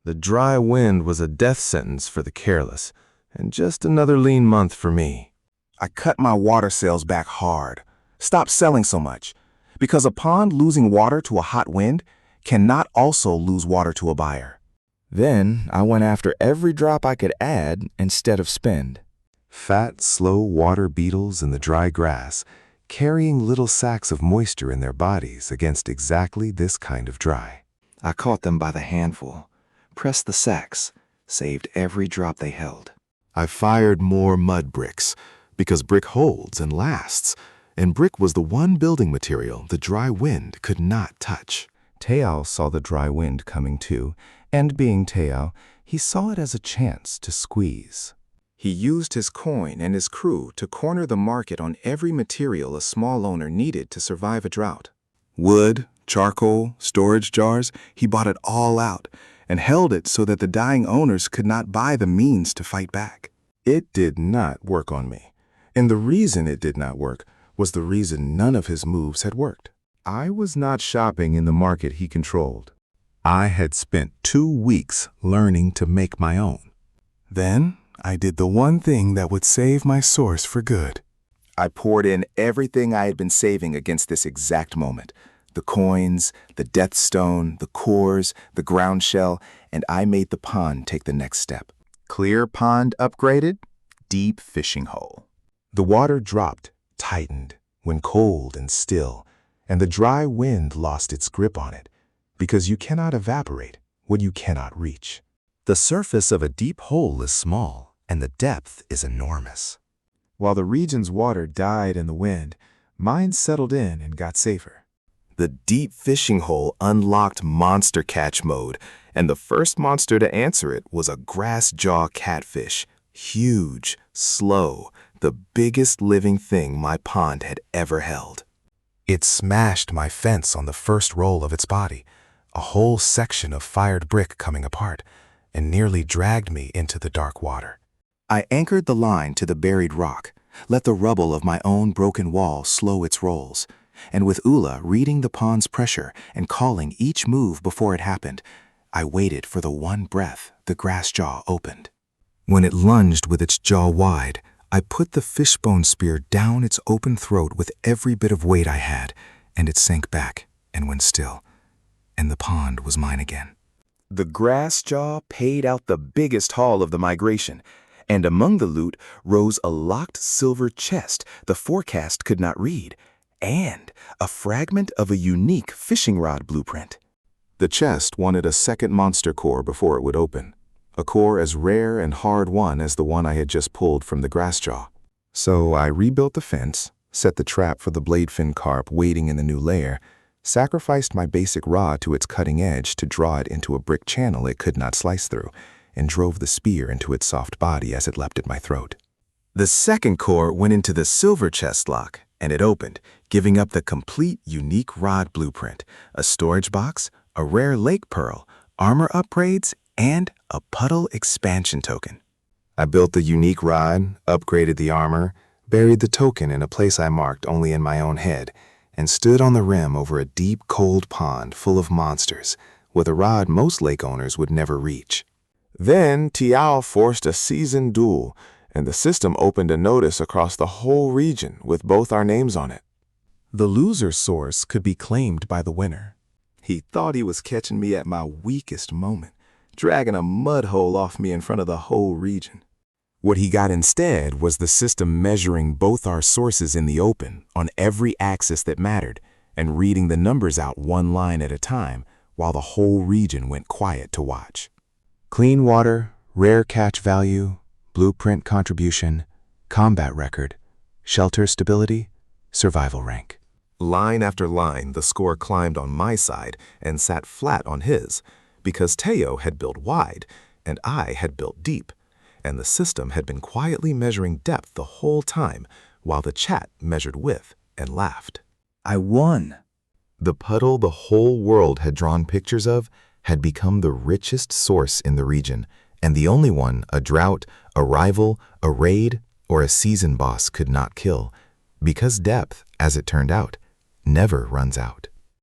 The dry wind was a death sentence for the careless, and just another lean month for me. I cut my water sales back hard, stopped selling so much, because a pond losing water to a hot wind cannot also lose water to a buyer. Then I went after every drop I could add instead of spend. Fat, slow water beetles in the dry grass, carrying little sacks of moisture in their bodies against exactly this kind of dry. I caught them by the handful, pressed the sacks, saved every drop they held. I fired more mud bricks, because brick holds and lasts, and brick was the one building material the dry wind could not touch. Teao saw the dry wind coming too, and being Teao, he saw it as a chance to squeeze. He used his coin and his crew to corner the market on every material a small owner needed to survive a drought. Wood, charcoal, storage jars, he bought it all out and held it so that the dying owners could not buy the means to fight back. It did not work on me, and the reason it did not work was the reason none of his moves had worked. I was not shopping in the market he controlled. I had spent 2 weeks learning to make my own. Then I did the one thing that would save my source for good. I poured in everything I had been saving against this exact moment. The coins, the death stone, the cores, the ground shell, and I made the pond take the next step. Clear pond upgraded, deep fishing hole. The water dropped, tightened, when cold and still, and the dry wind lost its grip on it, because you cannot evaporate what you cannot reach. The surface of a deep hole is small, and the depth is enormous. While the region's water died in the wind, mine settled in and got safer. The deep fishing hole unlocked monster catch mode, and the first monster to answer it was a grass-jaw catfish. Huge, slow, the biggest living thing my pond had ever held. It smashed my fence on the first roll of its body, a whole section of fired brick coming apart, and nearly dragged me into the dark water. I anchored the line to the buried rock, let the rubble of my own broken wall slow its rolls, and with Ula reading the pond's pressure and calling each move before it happened, I waited for the one breath the grass jaw opened. When it lunged with its jaw wide, I put the fishbone spear down its open throat with every bit of weight I had, and it sank back and went still, and the pond was mine again. The grass jaw paid out the biggest haul of the migration, and among the loot rose a locked silver chest the forecast could not read, and a fragment of a unique fishing rod blueprint. The chest wanted a second monster core before it would open, a core as rare and hard won as the one I had just pulled from the grass jaw. So I rebuilt the fence, set the trap for the bladefin carp waiting in the new lair, sacrificed my basic rod to its cutting edge to draw it into a brick channel it could not slice through, and drove the spear into its soft body as it leapt at my throat. The second core went into the silver chest lock, and it opened, giving up the complete unique rod blueprint, a storage box, a rare lake pearl, armor upgrades, and a puddle expansion token. I built the unique rod, upgraded the armor, buried the token in a place I marked only in my own head, and stood on the rim over a deep, cold pond full of monsters, with a rod most lake owners would never reach. Then Teao forced a seasoned duel, and the system opened a notice across the whole region with both our names on it. The loser's source could be claimed by the winner. He thought he was catching me at my weakest moment, dragging a mud hole off me in front of the whole region. What he got instead was the system measuring both our sources in the open on every axis that mattered and reading the numbers out one line at a time while the whole region went quiet to watch. Clean water, rare catch value, blueprint contribution, combat record, shelter stability, survival rank. Line after line, the score climbed on my side and sat flat on his, because Teao had built wide and I had built deep, and the system had been quietly measuring depth the whole time while the chat measured width and laughed. I won. The puddle the whole world had drawn pictures of had become the richest source in the region, and the only one a drought, a rival, a raid, or a season boss could not kill, because depth, as it turned out, never runs out.